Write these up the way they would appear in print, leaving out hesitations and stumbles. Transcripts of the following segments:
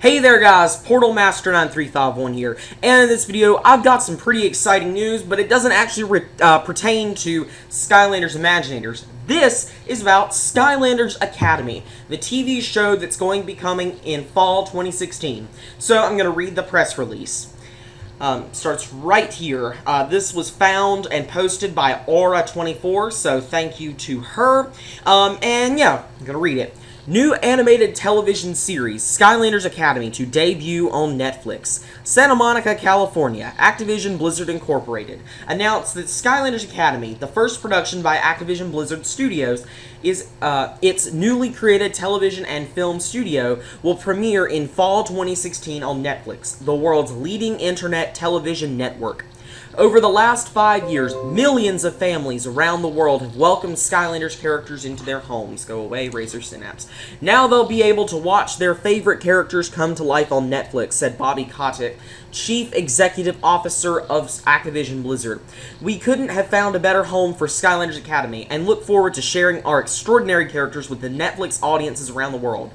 Hey there guys, Portal Master 9351 here, and in this video I've got some pretty exciting news, but it doesn't actually pertain to Skylanders Imaginators. This is about Skylanders Academy, the TV show that's going to be coming in fall 2016. So I'm going to read the press release. Starts right here. This was found and posted by Aura24, so thank you to her. And yeah, I'm going to read it. New animated television series, Skylanders Academy, to debut on Netflix. Santa Monica, California, Activision Blizzard Incorporated announced that Skylanders Academy, the first production by Activision Blizzard Studios, is its newly created television and film studio, will premiere in fall 2016 on Netflix, the world's leading internet television network. Over the last 5 years, millions of families around the world have welcomed Skylanders characters into their homes. Go away, Razor Synapse. Now they'll be able to watch their favorite characters come to life on Netflix, said Bobby Kotick, Chief Executive Officer of Activision Blizzard. We couldn't have found a better home for Skylanders Academy, and look forward to sharing our extraordinary characters with the Netflix audiences around the world.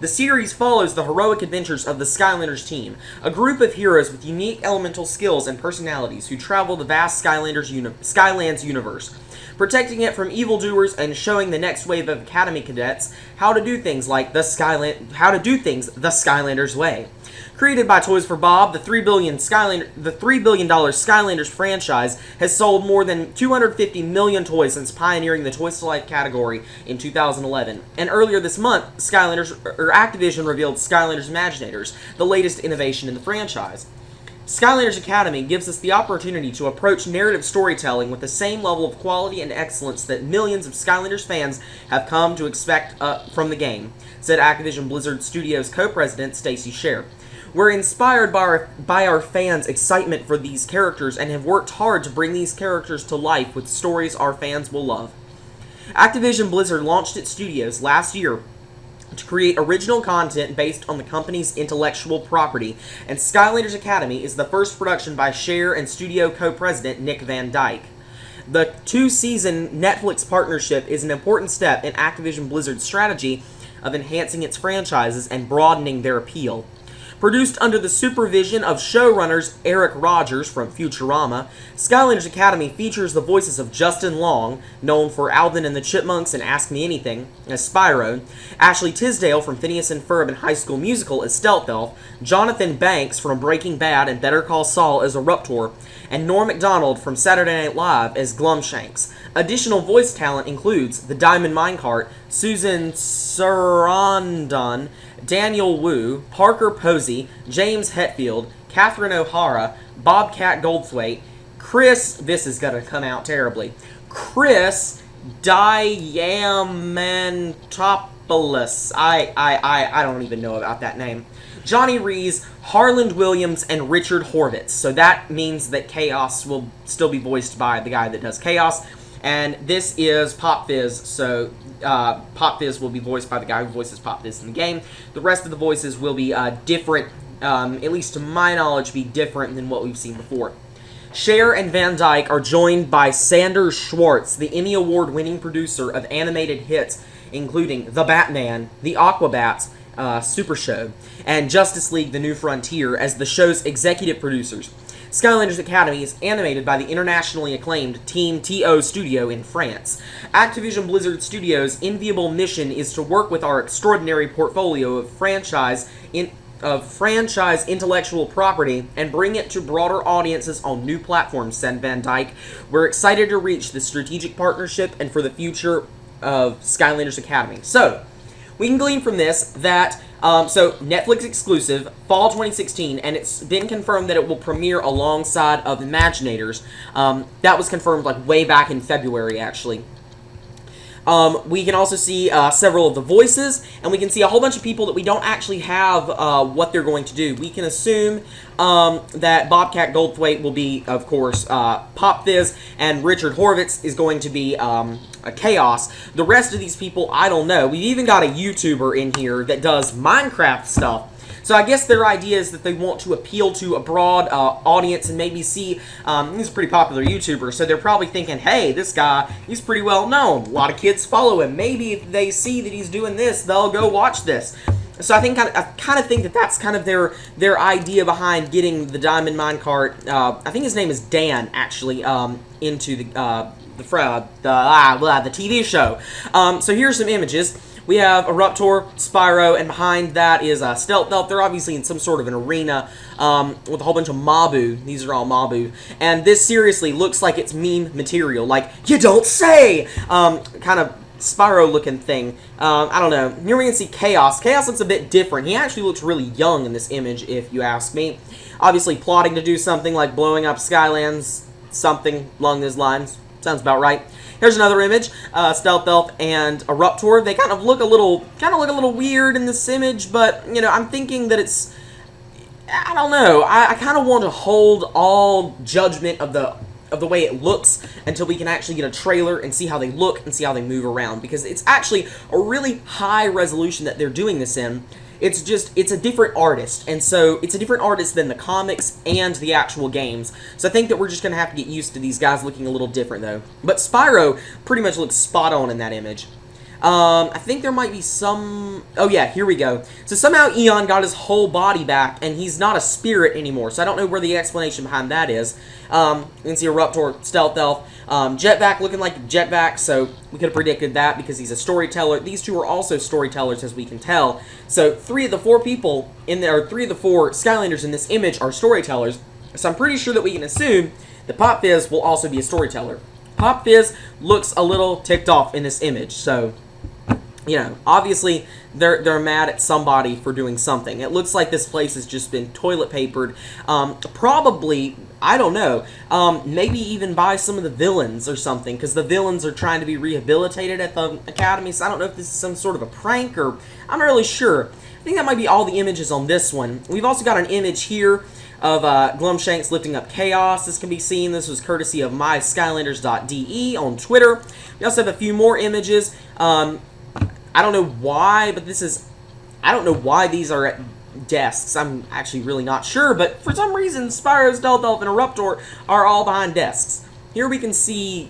The series follows the heroic adventures of the Skylanders team, a group of heroes with unique elemental skills and personalities who travel the vast Skylands universe, protecting it from evildoers and showing the next wave of Academy cadets how to do things the Skylanders way. Created by Toys for Bob, the $3 billion Skylanders franchise has sold more than 250 million toys since pioneering the Toys to Life category in 2011. And earlier this month, Activision revealed Skylanders Imaginators, the latest innovation in the franchise. Skylanders Academy gives us the opportunity to approach narrative storytelling with the same level of quality and excellence that millions of Skylanders fans have come to expect from the game, said Activision Blizzard Studios co-president Stacy Scher. We're inspired by our fans' excitement for these characters and have worked hard to bring these characters to life with stories our fans will love. Activision Blizzard launched its studios last year to create original content based on the company's intellectual property, and Skylanders Academy is the first production by Scher and studio co-president Nick Van Dyke. The two-season Netflix partnership is an important step in Activision Blizzard's strategy of enhancing its franchises and broadening their appeal. Produced under the supervision of showrunners Eric Rogers from Futurama, Skylanders Academy features the voices of Justin Long, known for Alvin and the Chipmunks and Ask Me Anything, as Spyro, Ashley Tisdale from Phineas and Ferb and High School Musical as Stealth Elf, Jonathan Banks from Breaking Bad and Better Call Saul as Eruptor, and Norm Macdonald from Saturday Night Live as Glumshanks. Additional voice talent includes the Diamond Minecart, Susan Sarandon, Daniel Wu, Parker Posey, James Hetfield, Catherine O'Hara, Bobcat Goldthwait, this is going to come out terribly, Chris Diamantopoulos, I don't even know about that name, Johnny Rees, Harland Williams, and Richard Horvitz. So that means that Chaos will still be voiced by the guy that does Chaos. And this is Pop Fizz, so Pop Fizz will be voiced by the guy who voices Pop Fizz in the game. The rest of the voices will be different, at least to my knowledge, be different than what we've seen before. Scher and Van Dyke are joined by Sanders Schwartz, the Emmy Award-winning producer of animated hits, including The Batman, The Aquabats, Super Show, and Justice League The New Frontier as the show's executive producers. Skylanders Academy is animated by the internationally acclaimed Team TO Studio in France. Activision Blizzard Studios' enviable mission is to work with our extraordinary portfolio of franchise intellectual property and bring it to broader audiences on new platforms, said Van Dyke. We're excited to reach this strategic partnership and for the future of Skylanders Academy. So, we can glean from this that, so Netflix exclusive, fall 2016, and it's been confirmed that it will premiere alongside of Imaginators. That was confirmed like way back in February, actually. We can also see several of the voices, and we can see a whole bunch of people that we don't actually have what they're going to do. We can assume that Bobcat Goldthwait will be, of course, Pop Fizz, and Richard Horvitz is going to be a Chaos. The rest of these people, I don't know. We've even got a YouTuber in here that does Minecraft stuff. So I guess their idea is that they want to appeal to a broad audience and maybe see, he's a pretty popular YouTuber, so they're probably thinking, hey, this guy, he's pretty well known. A lot of kids follow him. Maybe if they see that he's doing this, they'll go watch this. So I kind of think that that's kind of their idea behind getting the Diamond Minecart. I think his name is Dan, actually, into the TV show. So here's some images. We have Eruptor, Spyro, and behind that is Stealth Elf. They're obviously in some sort of an arena with a whole bunch of Mabu. These are all Mabu. And this seriously looks like it's meme material. Like, you don't say! Kind of Spyro-looking thing. I don't know. Here we can see Chaos. Chaos looks a bit different. He actually looks really young in this image, if you ask me. Obviously plotting to do something like blowing up Skylands, something along those lines. Sounds about right. Here's another image, Stealth Elf and Eruptor. They kind of look a little weird in this image, but you know, I'm thinking that it's, I don't know. I kind of want to hold all judgment of the way it looks until we can actually get a trailer and see how they look and see how they move around, because it's actually a really high resolution that they're doing this in. It's a different artist, and so it's a different artist than the comics and the actual games. So I think that we're just going to have to get used to these guys looking a little different, though. But Spyro pretty much looks spot on in that image. I think there might be some... Oh, yeah, here we go. So somehow Eon got his whole body back, and he's not a spirit anymore. So I don't know where the explanation behind that is. You can see Eruptor, Stealth Elf, Jetvac looking like Jetvac, so we could have predicted that because he's a storyteller. These two are also storytellers, as we can tell. So 3 of the 4 people in there, or 3 of the 4 Skylanders in this image are storytellers. So I'm pretty sure that we can assume that Pop Fizz will also be a storyteller. Pop Fizz looks a little ticked off in this image, so... You know, obviously, they're mad at somebody for doing something. It looks like this place has just been toilet papered. Probably, I don't know, maybe even by some of the villains or something, because the villains are trying to be rehabilitated at the Academy, so I don't know if this is some sort of a prank, or I'm not really sure. I think that might be all the images on this one. We've also got an image here of Glumshanks lifting up Chaos. This can be seen. This was courtesy of myskylanders.de on Twitter. We also have a few more images. I don't know why, but I don't know why these are at desks. I'm actually really not sure, but for some reason, Spyro, Stealth Elf, and Eruptor are all behind desks. Here we can see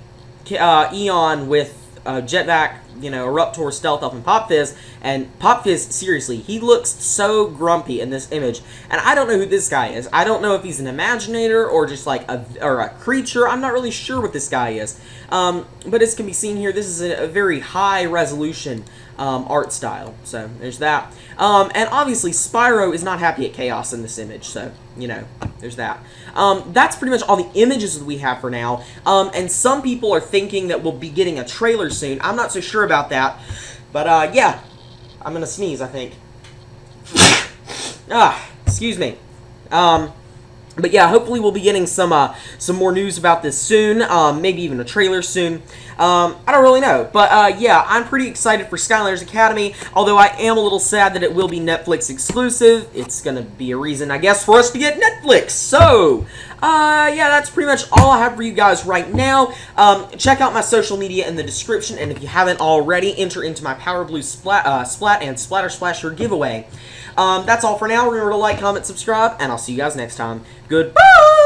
Eon with Jetvac, you know, Eruptor, Stealth Elf, and Pop Fizz. And Pop Fizz, seriously, he looks so grumpy in this image. And I don't know who this guy is. I don't know if he's an Imaginator or just like a creature. I'm not really sure what this guy is. But as can be seen here, this is a very high resolution art style. So there's that. And obviously Spyro is not happy at Chaos in this image. So, you know, there's that. That's pretty much all the images that we have for now. And some people are thinking that we'll be getting a trailer soon. I'm not so sure about that. But yeah, I'm gonna sneeze, I think. Excuse me. But yeah, hopefully we'll be getting some more news about this soon. Maybe even a trailer soon. I don't really know. But yeah, I'm pretty excited for Skylanders Academy. Although I am a little sad that it will be Netflix exclusive. It's going to be a reason, I guess, for us to get Netflix. So, yeah, that's pretty much all I have for you guys right now. Check out my social media in the description. And if you haven't already, enter into my Power Blue Splat and Splatter Splasher giveaway. That's all for now. Remember to like, comment, subscribe, and I'll see you guys next time. Goodbye!